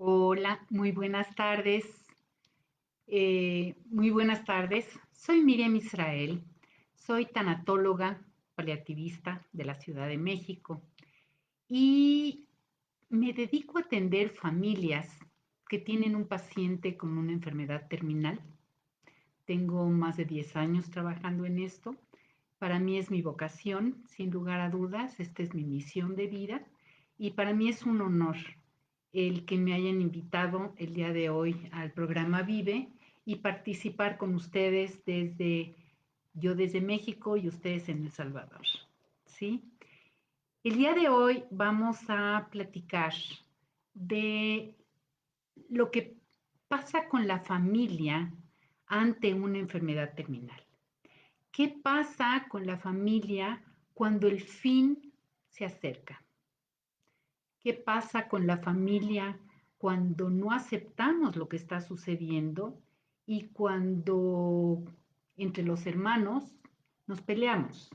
Hola, muy buenas tardes. Muy buenas tardes. Soy Miriam Israel. Soy tanatóloga paliativista de la Ciudad de México y me dedico a atender familias que tienen un paciente con una enfermedad terminal. Tengo más de 10 años trabajando en esto. Para mí es mi vocación, sin lugar a dudas. Esta es mi misión de vida y para mí es un honor el que me hayan invitado el día de hoy al programa Vive y participar con ustedes desde México y ustedes en El Salvador. ¿Sí? El día de hoy vamos a platicar de lo que pasa con la familia ante una enfermedad terminal. ¿Qué pasa con la familia cuando el fin se acerca? ¿Qué pasa con la familia cuando no aceptamos lo que está sucediendo y cuando entre los hermanos nos peleamos?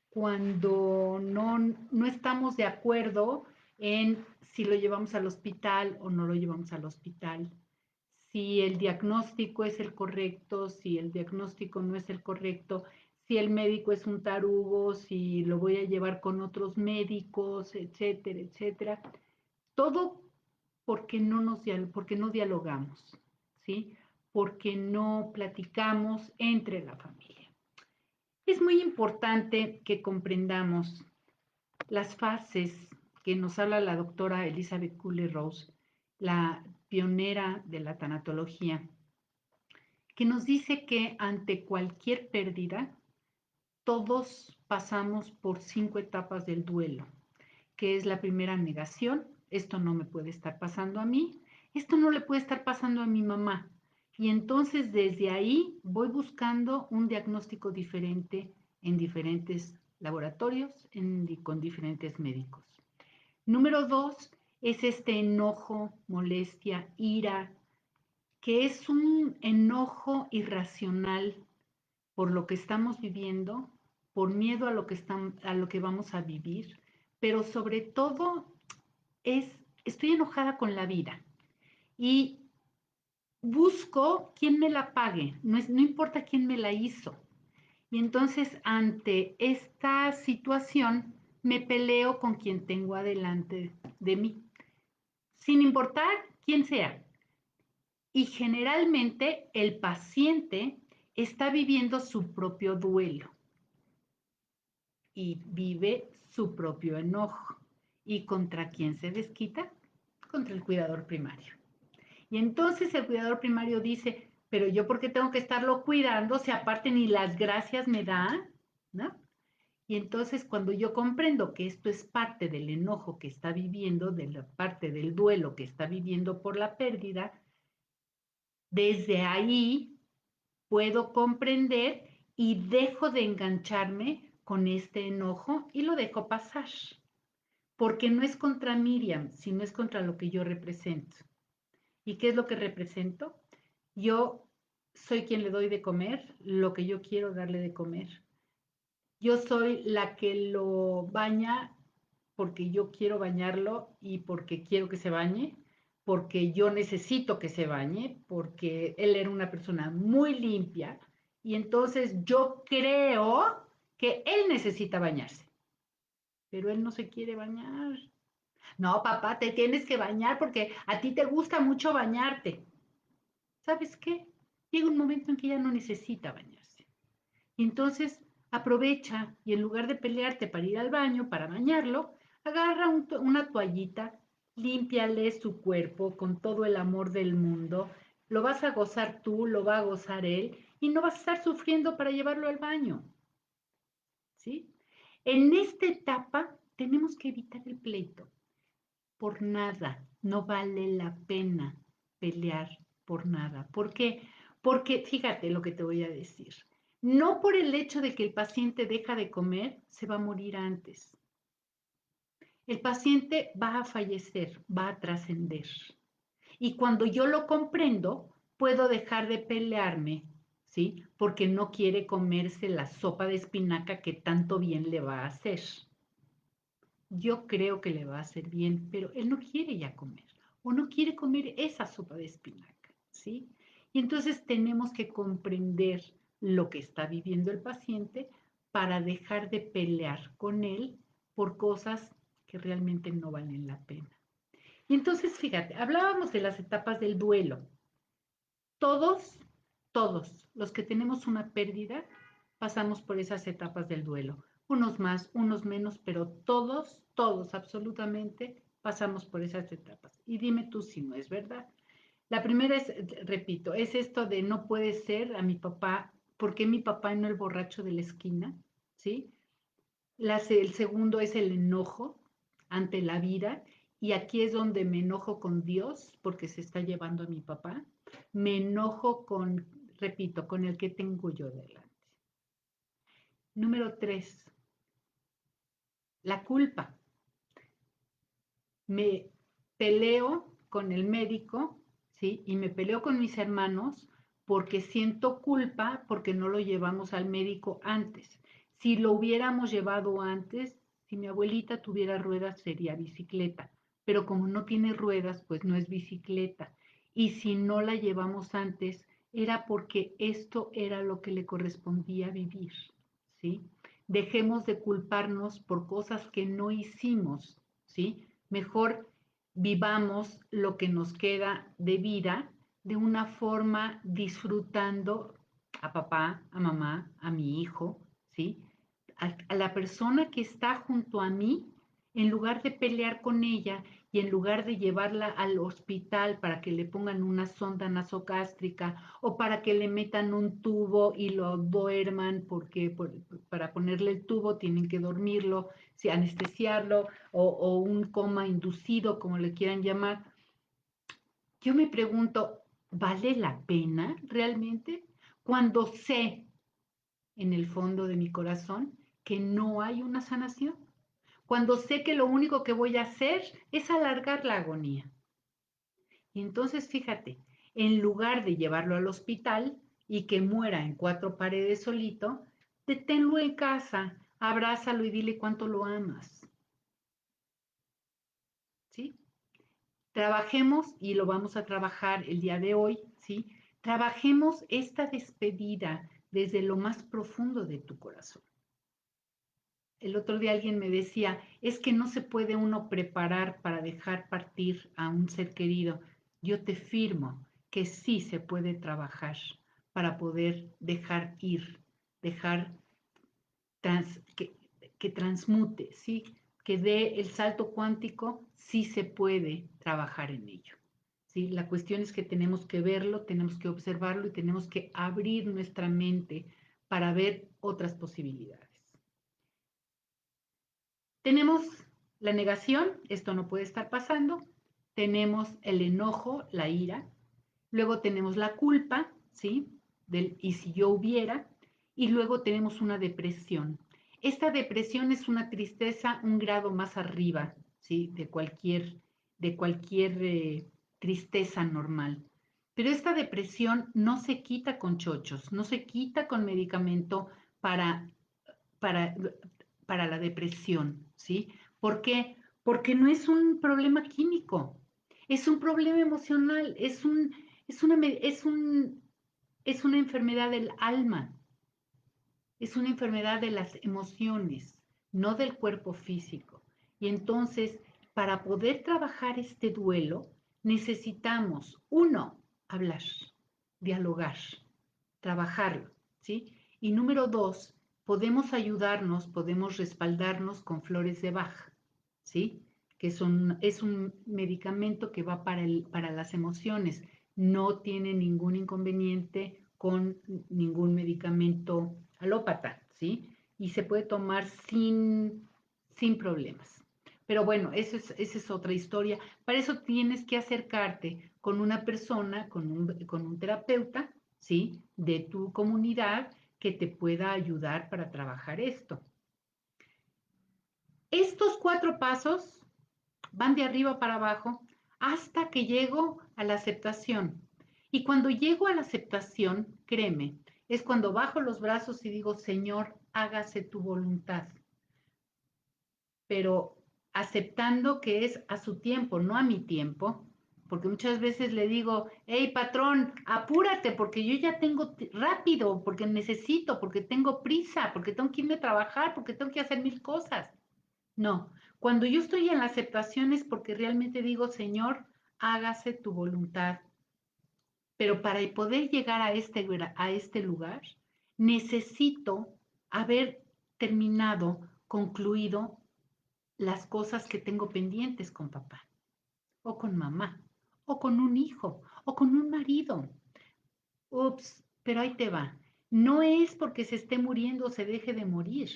Cuando no estamos de acuerdo en si lo llevamos al hospital o no lo llevamos al hospital, si el diagnóstico es el correcto, si el diagnóstico no es el correcto, si el médico es un tarugo, si lo voy a llevar con otros médicos, etcétera, etcétera. Todo porque no dialogamos, ¿sí? Porque no platicamos entre la familia. Es muy importante que comprendamos las fases que nos habla la doctora Elizabeth Kubler-Ross, la pionera de la tanatología, que nos dice que ante cualquier pérdida, todos pasamos por 5 etapas del duelo, que es la primera negación, esto no me puede estar pasando a mí, esto no le puede estar pasando a mi mamá. Y entonces desde ahí voy buscando un diagnóstico diferente en diferentes laboratorios, con diferentes médicos. Número 2 es este enojo, molestia, ira, que es un enojo irracional por lo que estamos viviendo, por miedo a lo que vamos a vivir, pero sobre todo estoy enojada con la vida y busco quién me la pague, no importa quién me la hizo. Y entonces ante esta situación me peleo con quien tengo adelante de mí, sin importar quién sea. Y generalmente el paciente está viviendo su propio duelo y vive su propio enojo. ¿Y contra quién se desquita? Contra el cuidador primario. Y entonces el cuidador primario dice, pero yo por qué tengo que estarlo cuidando si aparte ni las gracias me da, ¿no? Y entonces cuando yo comprendo que esto es parte del enojo que está viviendo, de la parte del duelo que está viviendo por la pérdida, desde ahí puedo comprender y dejo de engancharme con este enojo y lo dejo pasar, porque no es contra Miriam, sino es contra lo que yo represento. ¿Y qué es lo que represento? Yo soy quien le doy de comer lo que yo quiero darle de comer. Yo soy la que lo baña porque yo quiero bañarlo y porque quiero que se bañe, porque yo necesito que se bañe, porque él era una persona muy limpia y entonces yo creo que él necesita bañarse, pero él no se quiere bañar. No, papá, te tienes que bañar porque a ti te gusta mucho bañarte. ¿Sabes qué? Llega un momento en que ya no necesita bañarse. Y entonces aprovecha y en lugar de pelearte para ir al baño, para bañarlo, agarra una toallita, límpiale su cuerpo con todo el amor del mundo. Lo vas a gozar tú, lo va a gozar él y no vas a estar sufriendo para llevarlo al baño. ¿Sí? En esta etapa tenemos que evitar el pleito. Por nada, no vale la pena pelear por nada. ¿Por qué? Porque fíjate lo que te voy a decir. No por el hecho de que el paciente deja de comer, se va a morir antes. El paciente va a fallecer, va a trascender. Y cuando yo lo comprendo, puedo dejar de pelearme, ¿sí? Porque no quiere comerse la sopa de espinaca que tanto bien le va a hacer. Yo creo que le va a hacer bien, pero él no quiere ya comer. o no quiere comer esa sopa de espinaca, ¿sí? Y entonces tenemos que comprender lo que está viviendo el paciente para dejar de pelear con él por cosas que realmente no valen la pena. Y entonces, fíjate, hablábamos de las etapas del duelo. Todos, todos los que tenemos una pérdida pasamos por esas etapas del duelo. Unos más, unos menos, pero todos, todos, absolutamente pasamos por esas etapas. Y dime tú si no es verdad. La primera es, repito, es esto de no puede ser a mi papá, ¿por qué mi papá y no el borracho de la esquina? ¿Sí? El segundo es el enojo ante la vida, y aquí es donde me enojo con Dios porque se está llevando a mi papá. Me enojo con, repito, con el que tengo yo delante. Número 3, la culpa. Me peleo con el médico, ¿sí? Y me peleo con mis hermanos porque siento culpa porque no lo llevamos al médico antes. Si lo hubiéramos llevado antes, si mi abuelita tuviera ruedas sería bicicleta, pero como no tiene ruedas, pues no es bicicleta. Y si no la llevamos antes, era porque esto era lo que le correspondía vivir, ¿sí? Dejemos de culparnos por cosas que no hicimos, ¿sí? Mejor vivamos lo que nos queda de vida de una forma disfrutando a papá, a mamá, a mi hijo, ¿sí? A la persona que está junto a mí, en lugar de pelear con ella y en lugar de llevarla al hospital para que le pongan una sonda nasogástrica o para que le metan un tubo y lo duerman, porque para ponerle el tubo tienen que dormirlo, si anestesiarlo o un coma inducido, como le quieran llamar. Yo me pregunto, ¿vale la pena realmente? Cuando sé en el fondo de mi corazón que no hay una sanación. Cuando sé que lo único que voy a hacer es alargar la agonía. Y entonces, fíjate, en lugar de llevarlo al hospital y que muera en cuatro paredes solito, deténlo en casa, abrázalo y dile cuánto lo amas. ¿Sí? Trabajemos, y lo vamos a trabajar el día de hoy, ¿sí? Trabajemos esta despedida desde lo más profundo de tu corazón. El otro día alguien me decía, es que no se puede uno preparar para dejar partir a un ser querido. Yo te firmo que sí se puede trabajar para poder dejar ir, dejar que transmute, ¿sí? Que dé el salto cuántico, sí se puede trabajar en ello. ¿Sí? La cuestión es que tenemos que verlo, tenemos que observarlo y tenemos que abrir nuestra mente para ver otras posibilidades. Tenemos la negación, esto no puede estar pasando. Tenemos el enojo, la ira. Luego tenemos la culpa, ¿sí? Del y si yo hubiera. Y luego tenemos una depresión. Esta depresión es una tristeza un grado más arriba, ¿sí? De cualquier tristeza normal. Pero esta depresión no se quita con chochos, no se quita con medicamento para, para, para la depresión, ¿sí? ¿Por qué? Porque no es un problema químico, es un problema emocional, es una enfermedad del alma, es una enfermedad de las emociones, no del cuerpo físico. Y entonces, para poder trabajar este duelo, necesitamos, uno, hablar, dialogar, trabajarlo, ¿sí? Y número dos, podemos ayudarnos, podemos respaldarnos con flores de Bach, ¿sí? Que es un medicamento que va para las emociones. No tiene ningún inconveniente con ningún medicamento alópata, ¿sí? Y se puede tomar sin problemas. Pero bueno, esa es otra historia. Para eso tienes que acercarte con una persona, con un terapeuta, ¿sí? De tu comunidad que te pueda ayudar para trabajar esto. Estos 4 pasos van de arriba para abajo hasta que llego a la aceptación. Y cuando llego a la aceptación, créeme, es cuando bajo los brazos y digo, Señor, hágase tu voluntad. Pero aceptando que es a su tiempo, no a mi tiempo, porque muchas veces le digo, hey patrón, apúrate porque yo ya tengo rápido, porque necesito, porque tengo prisa, porque tengo que irme a trabajar, porque tengo que hacer mil cosas. No, cuando yo estoy en la aceptación es porque realmente digo, Señor, hágase tu voluntad. Pero para poder llegar a este lugar, necesito haber terminado, concluido las cosas que tengo pendientes con papá, o con mamá, o con un hijo, o con un marido. Ups, pero ahí te va. No es porque se esté muriendo o se deje de morir.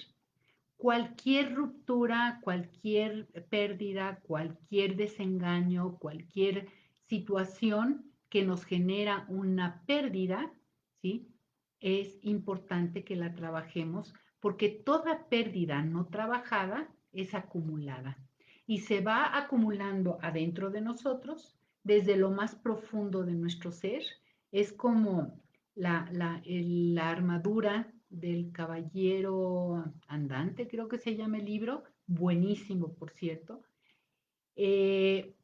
Cualquier ruptura, cualquier pérdida, cualquier desengaño, cualquier situación que nos genera una pérdida, ¿sí? Es importante que la trabajemos porque toda pérdida no trabajada es acumulada y se va acumulando adentro de nosotros desde lo más profundo de nuestro ser. Es como la armadura del caballero andante, creo que se llama el libro, buenísimo, por cierto, eh,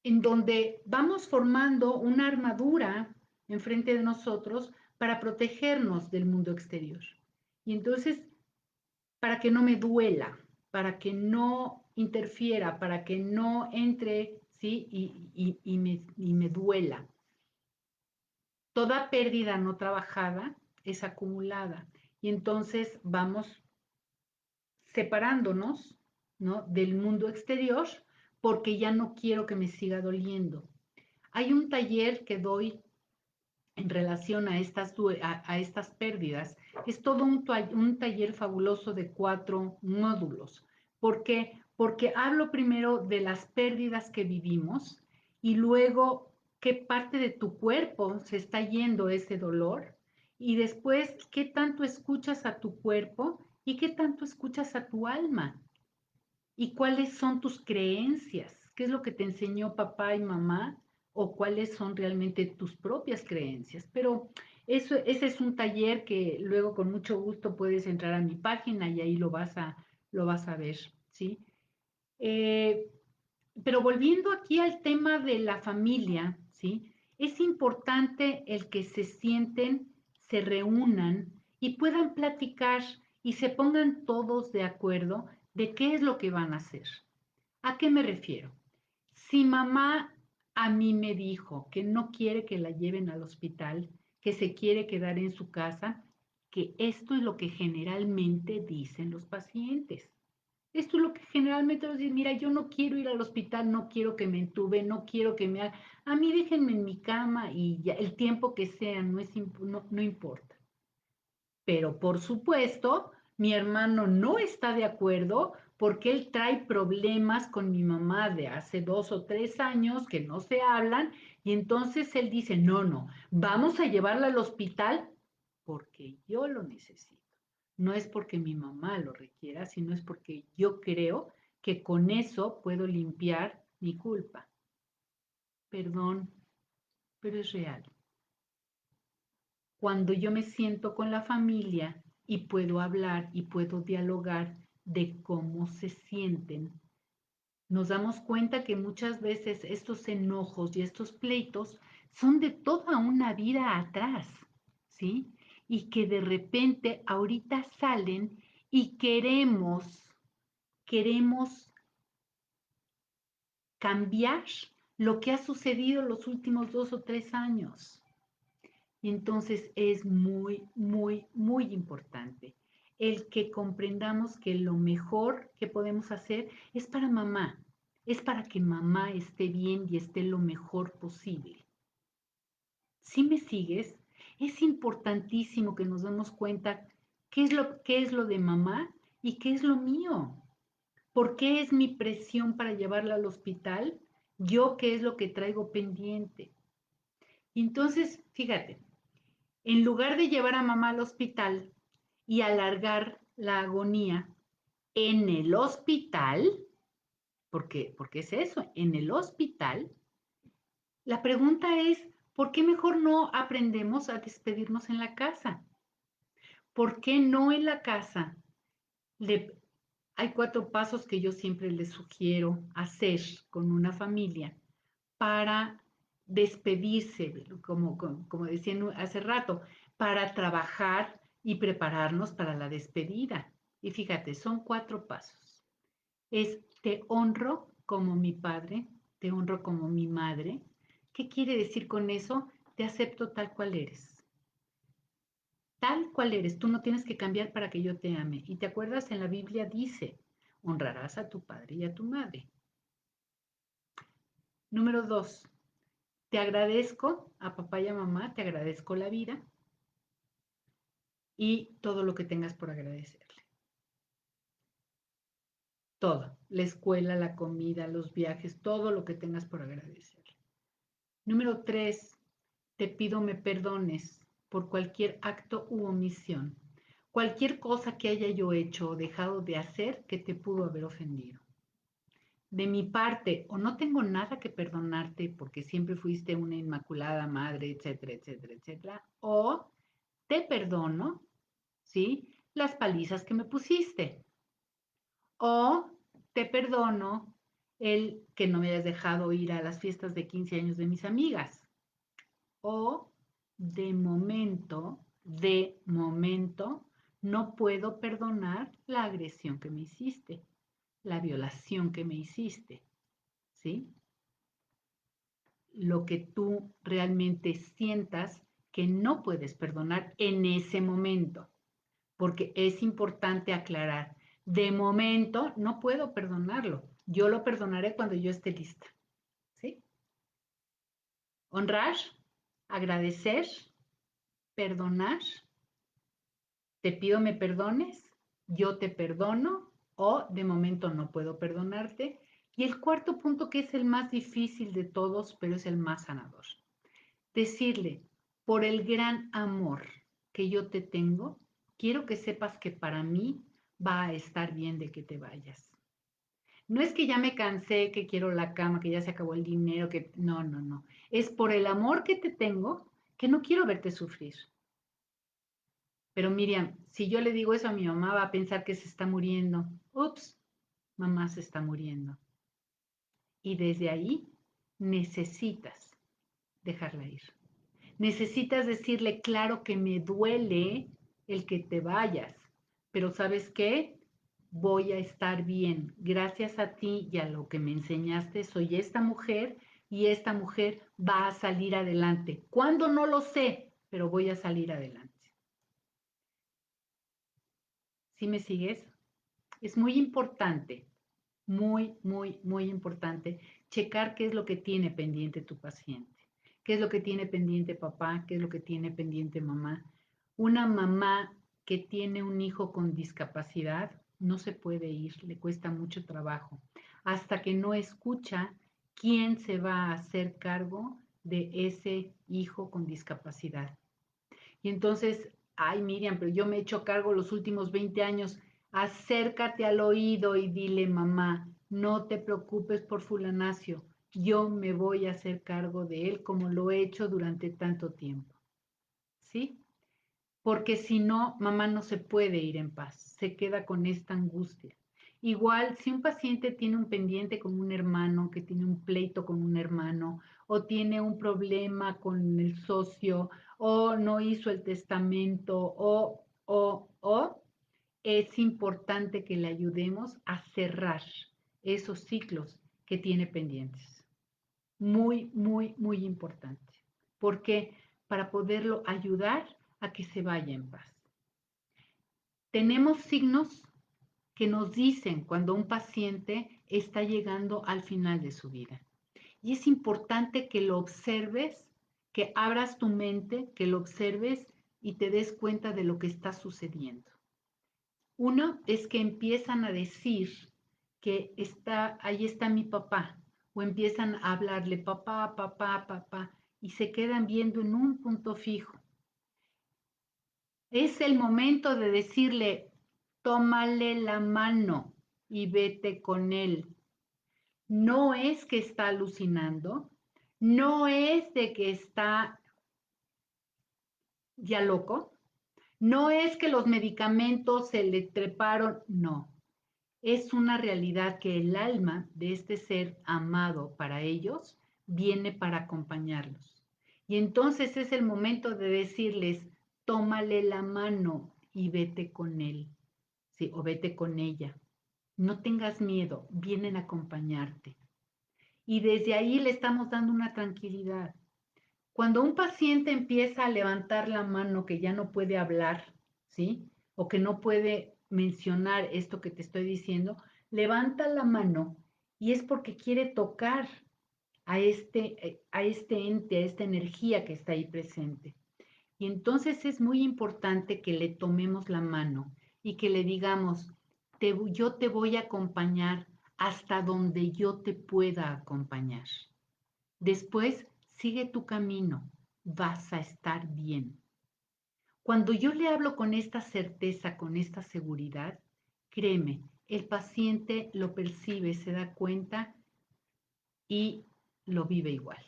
en donde vamos formando una armadura enfrente de nosotros para protegernos del mundo exterior. Y entonces, para que no me duela, para que no interfiera, para que no entre, ¿sí? Y me duela. Toda pérdida no trabajada es acumulada y entonces vamos separándonos, ¿no? Del mundo exterior porque ya no quiero que me siga doliendo. Hay un taller que doy en relación a estas pérdidas. Es todo un taller fabuloso de 4 módulos. ¿Por qué? Porque hablo primero de las pérdidas que vivimos y luego qué parte de tu cuerpo se está yendo ese dolor y después qué tanto escuchas a tu cuerpo y qué tanto escuchas a tu alma y cuáles son tus creencias, qué es lo que te enseñó papá y mamá o cuáles son realmente tus propias creencias. Pero ese es un taller que luego con mucho gusto puedes entrar a mi página y ahí lo vas a ver, ¿sí? Eh, pero volviendo aquí al tema de la familia, ¿sí? Es importante el que se sienten, se reúnan y puedan platicar y se pongan todos de acuerdo de qué es lo que van a hacer. ¿A qué me refiero? Si mamá a mí me dijo que no quiere que la lleven al hospital, que se quiere quedar en su casa, que esto es lo que generalmente dicen los pacientes. Esto es lo que generalmente nos dicen, mira, yo no quiero ir al hospital, no quiero que me entube, no quiero que me haga, a mí déjenme en mi cama y ya, el tiempo que sea, no importa. Pero por supuesto, mi hermano no está de acuerdo porque él trae problemas con mi mamá de hace 2 o 3 años que no se hablan y entonces él dice, no, no, vamos a llevarla al hospital porque yo lo necesito. No es porque mi mamá lo requiera, sino es porque yo creo que con eso puedo limpiar mi culpa. Perdón, pero es real. Cuando yo me siento con la familia y puedo hablar y puedo dialogar de cómo se sienten, nos damos cuenta que muchas veces estos enojos y estos pleitos son de toda una vida atrás, ¿sí? Y que de repente ahorita salen y queremos cambiar lo que ha sucedido los últimos 2 o 3 años. Y entonces es muy, muy, muy importante el que comprendamos que lo mejor que podemos hacer es para mamá, es para que mamá esté bien y esté lo mejor posible. Si me sigues, es importantísimo que nos demos cuenta qué es lo de mamá y qué es lo mío. ¿Por qué es mi presión para llevarla al hospital? Yo qué es lo que traigo pendiente. Y entonces, fíjate, en lugar de llevar a mamá al hospital y alargar la agonía en el hospital, porque es eso, en el hospital, la pregunta es, ¿por qué mejor no aprendemos a despedirnos en la casa? ¿Por qué no en la casa? Le, hay 4 pasos que yo siempre les sugiero hacer con una familia para despedirse, como decía hace rato, para trabajar y prepararnos para la despedida. Y fíjate, son 4 pasos. Es te honro como mi padre, te honro como mi madre. ¿Qué quiere decir con eso? Te acepto tal cual eres. Tal cual eres. Tú no tienes que cambiar para que yo te ame. Y te acuerdas, en la Biblia dice, honrarás a tu padre y a tu madre. Número 2, te agradezco a papá y a mamá, te agradezco la vida y todo lo que tengas por agradecerle. Todo, la escuela, la comida, los viajes, todo lo que tengas por agradecerle. Número 3, te pido me perdones por cualquier acto u omisión, cualquier cosa que haya yo hecho o dejado de hacer que te pudo haber ofendido. De mi parte, o no tengo nada que perdonarte porque siempre fuiste una inmaculada madre, etcétera, etcétera, etcétera, o te perdono, ¿sí? Las palizas que me pusiste, o te perdono el que no me hayas dejado ir a las fiestas de 15 años de mis amigas, o de momento, no puedo perdonar la agresión que me hiciste, la violación que me hiciste, ¿sí? Lo que tú realmente sientas que no puedes perdonar en ese momento, porque es importante aclarar, de momento no puedo perdonarlo, yo lo perdonaré cuando yo esté lista, ¿sí? Honrar, agradecer, perdonar, te pido me perdones, yo te perdono o de momento no puedo perdonarte. Y el cuarto punto, que es el más difícil de todos, pero es el más sanador. Decirle, por el gran amor que yo te tengo, quiero que sepas que para mí va a estar bien de que te vayas. No es que ya me cansé, que quiero la cama, que ya se acabó el dinero, que no, no, no. Es por el amor que te tengo que no quiero verte sufrir. Pero Miriam, si yo le digo eso a mi mamá, va a pensar que se está muriendo. Ups, mamá se está muriendo. Y desde ahí necesitas dejarla ir. Necesitas decirle, claro que me duele el que te vayas, pero ¿sabes qué? Voy a estar bien. Gracias a ti y a lo que me enseñaste, soy esta mujer y esta mujer va a salir adelante. ¿Cuándo? No lo sé, pero voy a salir adelante. ¿Sí me sigues? Es muy importante, muy, muy, muy importante checar qué es lo que tiene pendiente tu paciente, qué es lo que tiene pendiente papá, qué es lo que tiene pendiente mamá. Una mamá que tiene un hijo con discapacidad no se puede ir, le cuesta mucho trabajo, hasta que no escucha quién se va a hacer cargo de ese hijo con discapacidad. Y entonces, ay, Miriam, pero yo me he hecho cargo los últimos 20 años. Acércate al oído y dile, mamá, no te preocupes por fulanacio. Yo me voy a hacer cargo de él como lo he hecho durante tanto tiempo. ¿Sí? Porque si no, mamá no se puede ir en paz, se queda con esta angustia. Igual, si un paciente tiene un pendiente con un hermano, que tiene un pleito con un hermano, o tiene un problema con el socio, o no hizo el testamento, es importante que le ayudemos a cerrar esos ciclos que tiene pendientes. Muy, muy, muy importante. Porque para poderlo ayudar a que se vaya en paz. Tenemos signos que nos dicen cuando un paciente está llegando al final de su vida. Y es importante que lo observes, que abras tu mente, que lo observes y te des cuenta de lo que está sucediendo. Uno es que empiezan a decir que ahí está mi papá, o empiezan a hablarle papá, papá, papá, y se quedan viendo en un punto fijo. Es el momento de decirle, tómale la mano y vete con él. No es que está alucinando, no es de que está ya loco, no es que los medicamentos se le treparon, no. Es una realidad que el alma de este ser amado para ellos viene para acompañarlos. Y entonces es el momento de decirles, tómale la mano y vete con él, ¿sí? O vete con ella. No tengas miedo, vienen a acompañarte. Y desde ahí le estamos dando una tranquilidad. Cuando un paciente empieza a levantar la mano que ya no puede hablar, ¿sí? O que no puede mencionar esto que te estoy diciendo, levanta la mano y es porque quiere tocar a este ente, a esta energía que está ahí presente. Y entonces es muy importante que le tomemos la mano y que le digamos, yo te voy a acompañar hasta donde yo te pueda acompañar. Después, sigue tu camino, vas a estar bien. Cuando yo le hablo con esta certeza, con esta seguridad, créeme, el paciente lo percibe, se da cuenta y lo vive igual.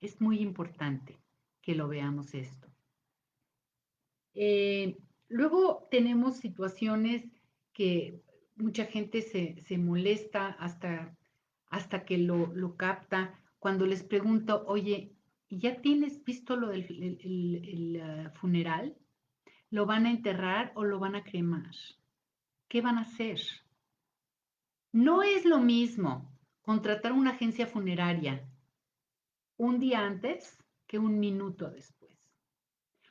Es muy importante que lo veamos esto. Luego tenemos situaciones que mucha gente se molesta hasta que lo capta cuando les pregunto, oye, ¿ya tienes visto lo del funeral? ¿Lo van a enterrar o lo van a cremar? ¿Qué van a hacer? No es lo mismo contratar una agencia funeraria un día antes que un minuto después.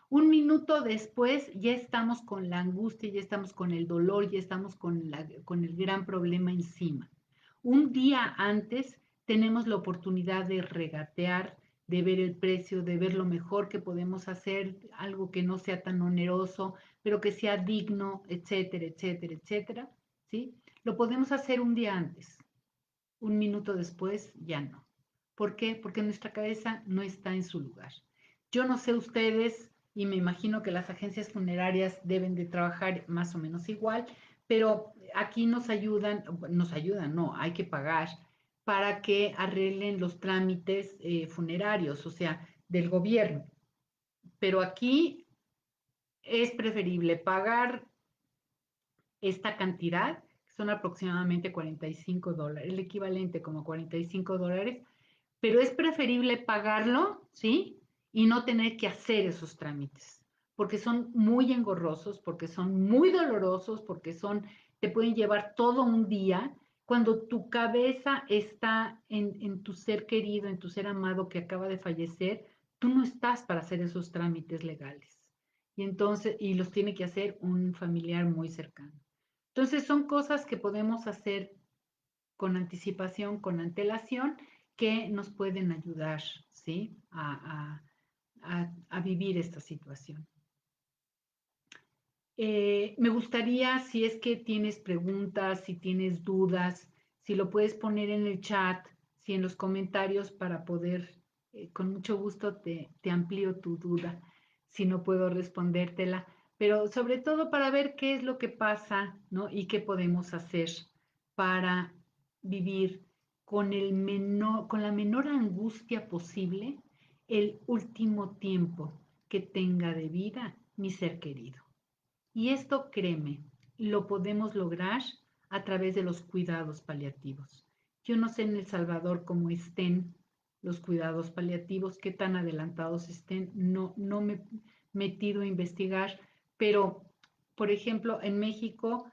Un minuto después ya estamos con la angustia, ya estamos con el dolor, ya estamos con el gran problema encima. Un día antes tenemos la oportunidad de regatear, de ver el precio, de ver lo mejor que podemos hacer, algo que no sea tan oneroso, pero que sea digno, etcétera, etcétera, etcétera, ¿sí? Lo podemos hacer un día antes. Un minuto después ya no. ¿Por qué? Porque nuestra cabeza no está en su lugar. Yo no sé ustedes, y me imagino que las agencias funerarias deben de trabajar más o menos igual, pero aquí no, hay que pagar para que arreglen los trámites funerarios, o sea, del gobierno. Pero aquí es preferible pagar esta cantidad, que son aproximadamente $45, el equivalente como $45, pero es preferible pagarlo, ¿sí? Y no tener que hacer esos trámites, porque son muy engorrosos, porque son muy dolorosos, te pueden llevar todo un día. Cuando tu cabeza está en tu ser querido, en tu ser amado que acaba de fallecer, tú no estás para hacer esos trámites legales. Y entonces, y los tiene que hacer un familiar muy cercano. Entonces, son cosas que podemos hacer con anticipación, con antelación, que nos pueden ayudar, ¿sí? A vivir esta situación. Me gustaría, si es que tienes preguntas, si tienes dudas, si lo puedes poner en el chat, si en los comentarios para poder, con mucho gusto te amplío tu duda, si no puedo respondértela, pero sobre todo para ver qué es lo que pasa, ¿no? Y qué podemos hacer para vivir con la menor angustia posible el último tiempo que tenga de vida mi ser querido. Y esto, créeme, lo podemos lograr a través de los cuidados paliativos. Yo no sé en El Salvador cómo estén los cuidados paliativos, qué tan adelantados estén, no me he metido a investigar, pero, por ejemplo, en México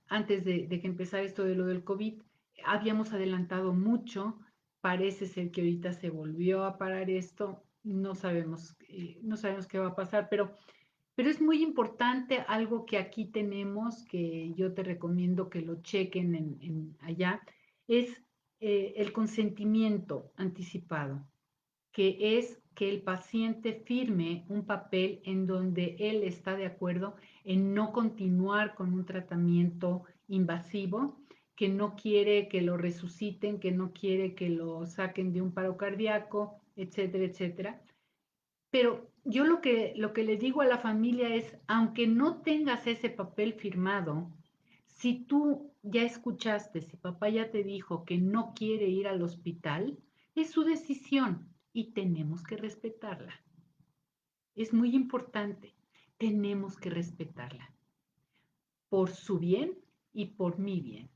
antes de que empezara esto de lo del COVID, habíamos adelantado mucho, parece ser que ahorita se volvió a parar esto, no sabemos qué va a pasar, pero es muy importante algo que aquí tenemos, que yo te recomiendo que lo chequen allá, es el consentimiento anticipado, que es que el paciente firme un papel en donde él está de acuerdo en no continuar con un tratamiento invasivo, que no quiere que lo resuciten, que no quiere que lo saquen de un paro cardíaco, etcétera, etcétera. Pero yo lo que le digo a la familia es, aunque no tengas ese papel firmado, si tú ya escuchaste, si papá ya te dijo que no quiere ir al hospital, es su decisión y tenemos que respetarla. Es muy importante, tenemos que respetarla por su bien y por mi bien,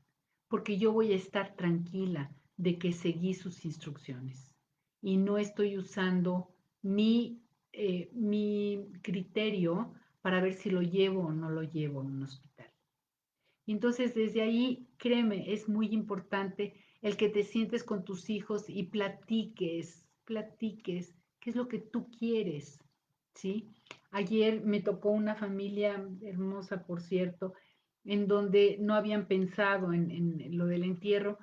porque yo voy a estar tranquila, de que seguí sus instrucciones y no estoy usando mi criterio para ver si lo llevo o no lo llevo a un hospital. Entonces, desde ahí, créeme, es muy importante el que te sientes con tus hijos y platiques qué es lo que tú quieres, ¿sí? Ayer me tocó una familia hermosa, por cierto, en donde no habían pensado en lo del entierro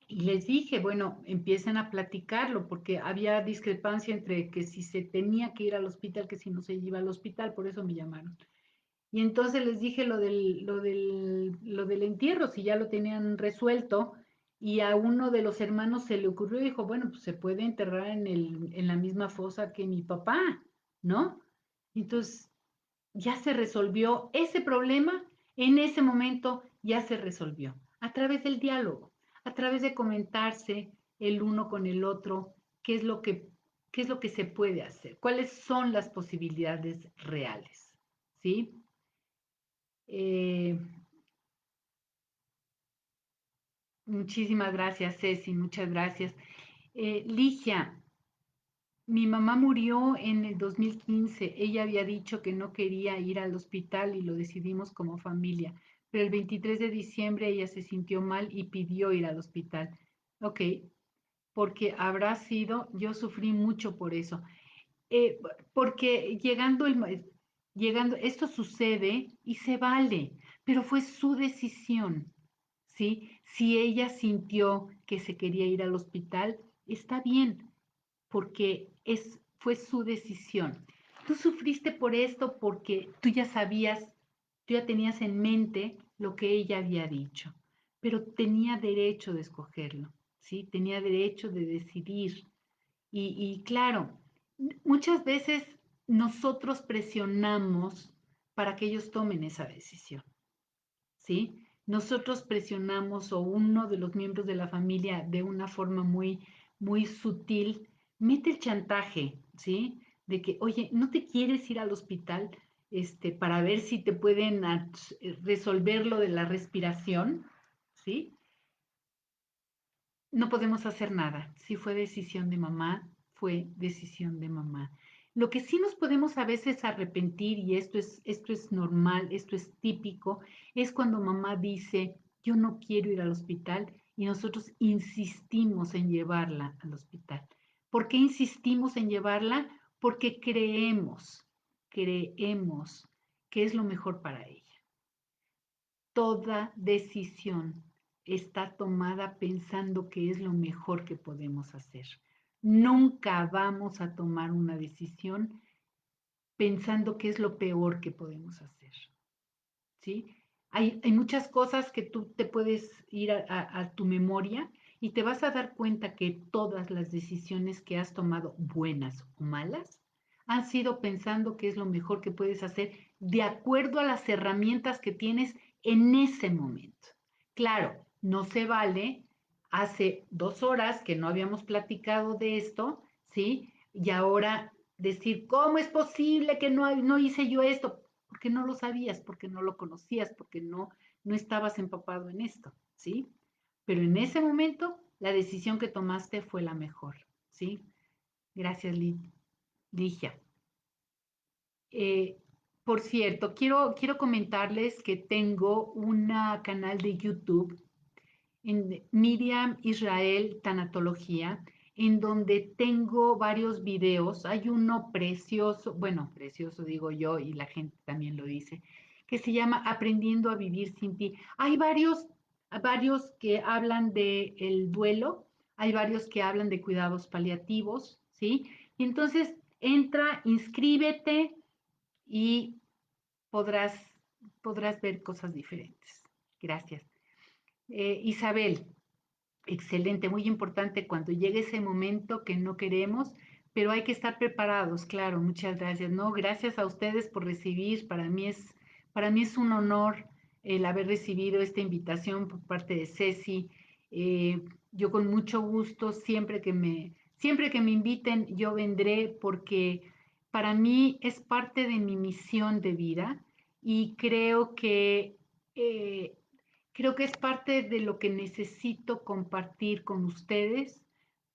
y les dije, bueno, empiecen a platicarlo porque había discrepancia entre que si se tenía que ir al hospital, que si no se iba al hospital, por eso me llamaron. Y entonces les dije lo del entierro, si ya lo tenían resuelto, y a uno de los hermanos se le ocurrió y dijo, bueno, pues se puede enterrar en la misma fosa que mi papá, ¿no? Entonces ya se resolvió ese problema, en ese momento ya se resolvió, a través del diálogo, a través de comentarse el uno con el otro, qué es lo que, qué es lo que se puede hacer, cuáles son las posibilidades reales, ¿sí? Eh, Muchísimas gracias, Ceci, muchas gracias. Ligia, mi mamá murió en el 2015. Ella había dicho que no quería ir al hospital y lo decidimos como familia, pero el 23 de diciembre ella se sintió mal y pidió ir al hospital. Ok, porque habrá sido, yo sufrí mucho por eso. Eh, Porque llegando, esto sucede y se vale, pero fue su decisión, ¿sí? Si ella sintió que se quería ir al hospital, está bien, porque fue su decisión. Tú sufriste por esto porque tú ya sabías, tú ya tenías en mente lo que ella había dicho, pero tenía derecho de escogerlo, ¿sí? Tenía derecho de decidir. Y claro, muchas veces nosotros presionamos para que ellos tomen esa decisión, ¿sí? Nosotros presionamos o uno de los miembros de la familia de una forma muy sutil mete el chantaje, ¿sí? De que, oye, ¿no te quieres ir al hospital para ver si te pueden resolver lo de la respiración? ¿Sí? No podemos hacer nada. Si fue decisión de mamá, fue decisión de mamá. Lo que sí nos podemos a veces arrepentir, y esto es normal, esto es típico, es cuando mamá dice, yo no quiero ir al hospital y nosotros insistimos en llevarla al hospital. ¿Por qué insistimos en llevarla? Porque creemos que es lo mejor para ella. Toda decisión está tomada pensando que es lo mejor que podemos hacer. Nunca vamos a tomar una decisión pensando que es lo peor que podemos hacer, ¿sí? Hay muchas cosas que tú te puedes ir a tu memoria y te vas a dar cuenta que todas las decisiones que has tomado, buenas o malas, han sido pensando que es lo mejor que puedes hacer de acuerdo a las herramientas que tienes en ese momento. Claro, no se vale hace 2 horas que no habíamos platicado de esto, ¿sí? Y ahora decir, ¿cómo es posible que no hice yo esto? Porque no lo sabías, porque no lo conocías, porque no estabas empapado en esto, ¿sí? Pero en ese momento la decisión que tomaste fue la mejor, ¿sí? Gracias, Ligia. Eh, por cierto, quiero comentarles que tengo un canal de YouTube en Miriam Israel Tanatología, en donde tengo varios videos. Hay uno precioso, bueno, precioso digo yo y la gente también lo dice, que se llama Aprendiendo a vivir sin ti. Hay varios que hablan de el duelo, hay varios que hablan de cuidados paliativos, ¿sí? Y entonces entra, inscríbete y podrás, podrás ver cosas diferentes. Gracias. Isabel, excelente, muy importante cuando llegue ese momento que no queremos, pero hay que estar preparados, claro, muchas gracias. No, gracias a ustedes por recibir, para mí es un honor el haber recibido esta invitación por parte de Ceci. Yo con mucho gusto, siempre que me inviten, yo vendré porque para mí es parte de mi misión de vida y creo eh, Creo que es parte de lo que necesito compartir con ustedes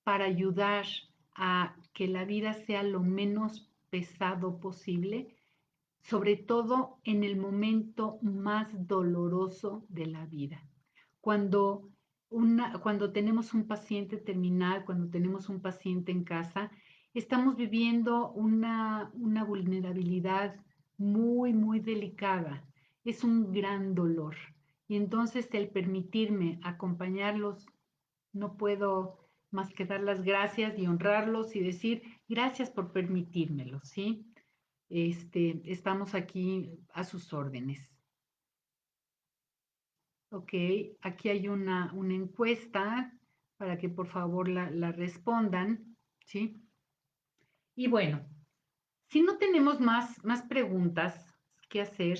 para ayudar a que la vida sea lo menos pesado posible, sobre todo en el momento más doloroso de la vida. Cuando, cuando tenemos un paciente terminal, cuando tenemos un paciente en casa, estamos viviendo una vulnerabilidad muy delicada. Es un gran dolor. Y entonces el permitirme acompañarlos, no puedo más que dar las gracias y honrarlos y decir gracias por permitírmelo, ¿sí? Estamos aquí a sus órdenes. Ok, aquí hay una encuesta para que por favor la respondan, ¿sí? Y bueno, si no tenemos más preguntas que hacer,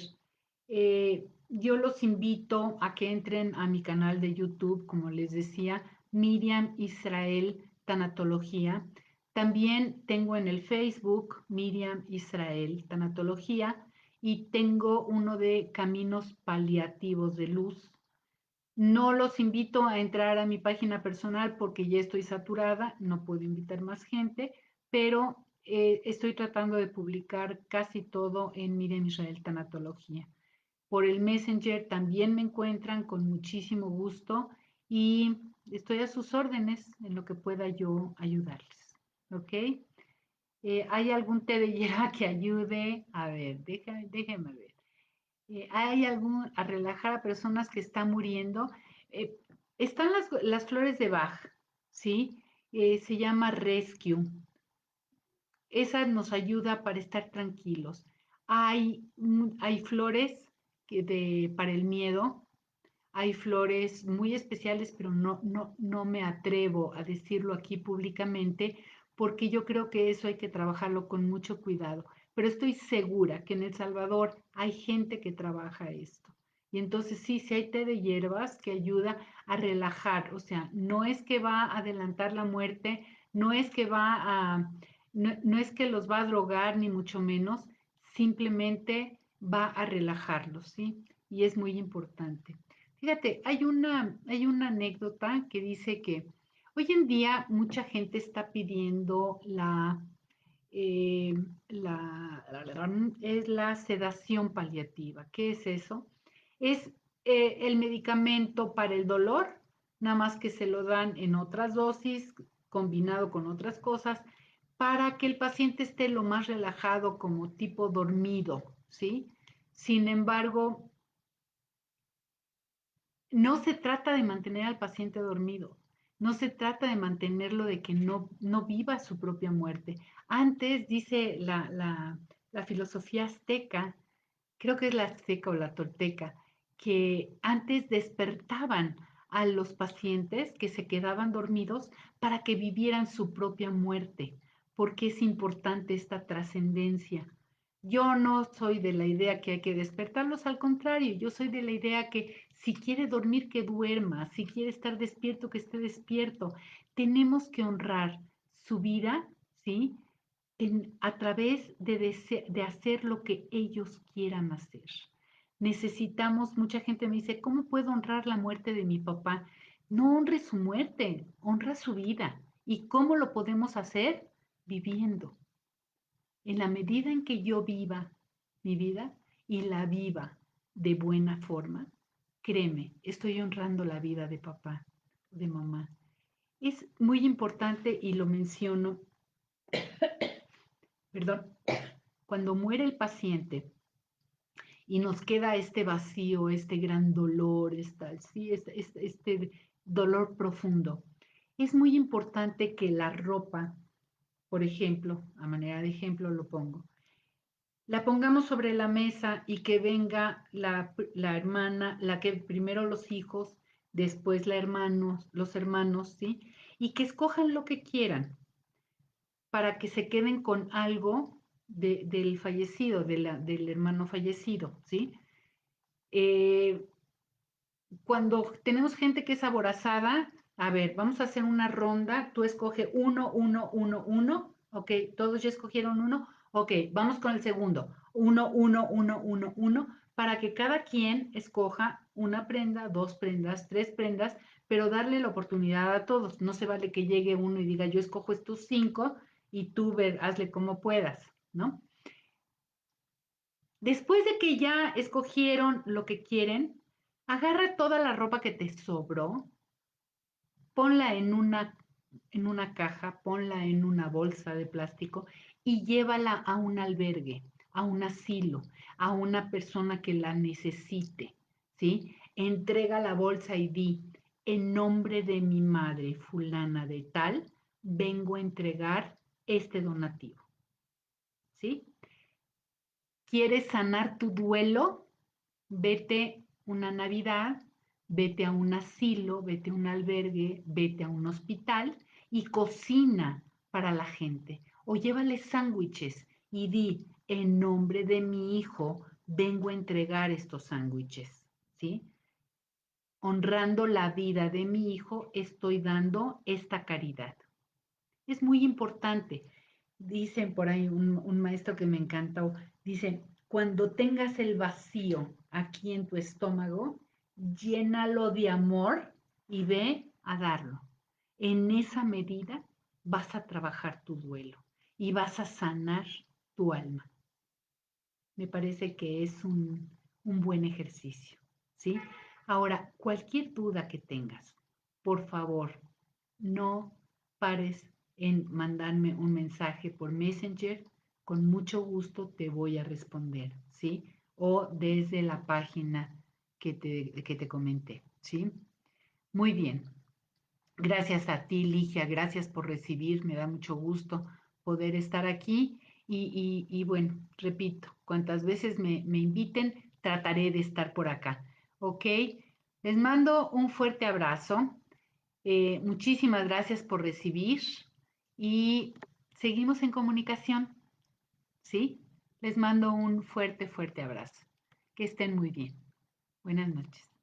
yo los invito a que entren a mi canal de YouTube, como les decía, Miriam Israel Tanatología. También tengo en el Facebook Miriam Israel Tanatología y tengo uno de Caminos Paliativos de Luz. No los invito a entrar a mi página personal porque ya estoy saturada, no puedo invitar más gente, pero estoy tratando de publicar casi todo en Miriam Israel Tanatología. Por el Messenger también me encuentran con muchísimo gusto y estoy a sus órdenes en lo que pueda yo ayudarles. ¿Ok? ¿Hay algún té de hierba que ayude? A ver, déjeme ver. ¿Hay algún a relajar a personas que están muriendo? Eh, Están las flores de Bach, ¿sí? Se llama Rescue. Esa nos ayuda para estar tranquilos. Hay flores para el miedo, hay flores muy especiales, pero no me atrevo a decirlo aquí públicamente porque yo creo que eso hay que trabajarlo con mucho cuidado. Pero estoy segura que en El Salvador hay gente que trabaja esto. Y entonces sí hay té de hierbas que ayuda a relajar. O sea, no es que va a adelantar la muerte, no es que no es que los va a drogar, ni mucho menos, simplemente va a relajarlos, ¿sí? Y es muy importante. Fíjate, hay una anécdota que dice que hoy en día mucha gente está pidiendo eh, es la sedación paliativa. ¿Qué es eso? Es el medicamento para el dolor, nada más que se lo dan en otras dosis, combinado con otras cosas, para que el paciente esté lo más relajado como tipo dormido, ¿sí? Sin embargo, no se trata de mantener al paciente dormido, no se trata de mantenerlo de que no viva su propia muerte. Antes, dice la filosofía azteca, creo que es la azteca o la tolteca, que antes despertaban a los pacientes que se quedaban dormidos para que vivieran su propia muerte, porque es importante esta trascendencia. Yo no soy de la idea que hay que despertarlos, al contrario, yo soy de la idea que si quiere dormir, que duerma, si quiere estar despierto, que esté despierto. Tenemos que honrar su vida, ¿sí? A través de hacer lo que ellos quieran hacer. Necesitamos, mucha gente me dice, ¿cómo puedo honrar la muerte de mi papá? No honre su muerte, honra su vida. ¿Y cómo lo podemos hacer? Viviendo. En la medida en que yo viva mi vida y la viva de buena forma, créeme, estoy honrando la vida de papá, de mamá. Es muy importante y lo menciono, perdón, cuando muere el paciente y nos queda este vacío, este gran dolor, sí, este dolor profundo. Es muy importante que la ropa, por ejemplo, a manera de ejemplo lo pongo, la pongamos sobre la mesa y que venga la hermana, la que primero los hijos, después los hermanos, ¿sí? Y que escojan lo que quieran para que se queden con algo del fallecido, del hermano fallecido, ¿sí? Eh, Cuando tenemos gente que es aborazada, a ver, vamos a hacer una ronda, tú escoge uno, ok, todos ya escogieron uno, ok, vamos con el segundo, uno, para que cada quien escoja una prenda, 2 prendas, 3 prendas, pero darle la oportunidad a todos. No se vale que llegue uno y diga, yo escojo estos 5 y tú hazle como puedas, ¿no? Después de que ya escogieron lo que quieren, agarra toda la ropa que te sobró, ponla en una caja, ponla en una bolsa de plástico y llévala a un albergue, a un asilo, a una persona que la necesite, ¿sí? Entrega la bolsa y di, en nombre de mi madre, fulana de tal, vengo a entregar este donativo, ¿sí? ¿Quieres sanar tu duelo? Vete una Navidad, vete a un asilo, vete a un albergue, vete a un hospital y cocina para la gente. O llévale sándwiches y di, en nombre de mi hijo, vengo a entregar estos sándwiches, ¿sí? Honrando la vida de mi hijo, estoy dando esta caridad. Es muy importante. Dicen por ahí un maestro que me encantó, dice, cuando tengas el vacío aquí en tu estómago, llénalo de amor y ve a darlo. En esa medida vas a trabajar tu duelo y vas a sanar tu alma. Me parece que es un buen ejercicio, ¿sí? Ahora, cualquier duda que tengas, por favor, no pares en mandarme un mensaje por Messenger. Con mucho gusto te voy a responder, ¿sí? O desde la página que te comenté, ¿sí? Muy bien. Gracias a ti, Ligia, gracias por recibir, me da mucho gusto poder estar aquí y bueno, repito, cuantas veces me inviten, trataré de estar por acá, ¿ok? Les mando un fuerte abrazo, muchísimas gracias por recibir y seguimos en comunicación, ¿sí? Les mando un fuerte, fuerte abrazo. Que estén muy bien. Buenas noches.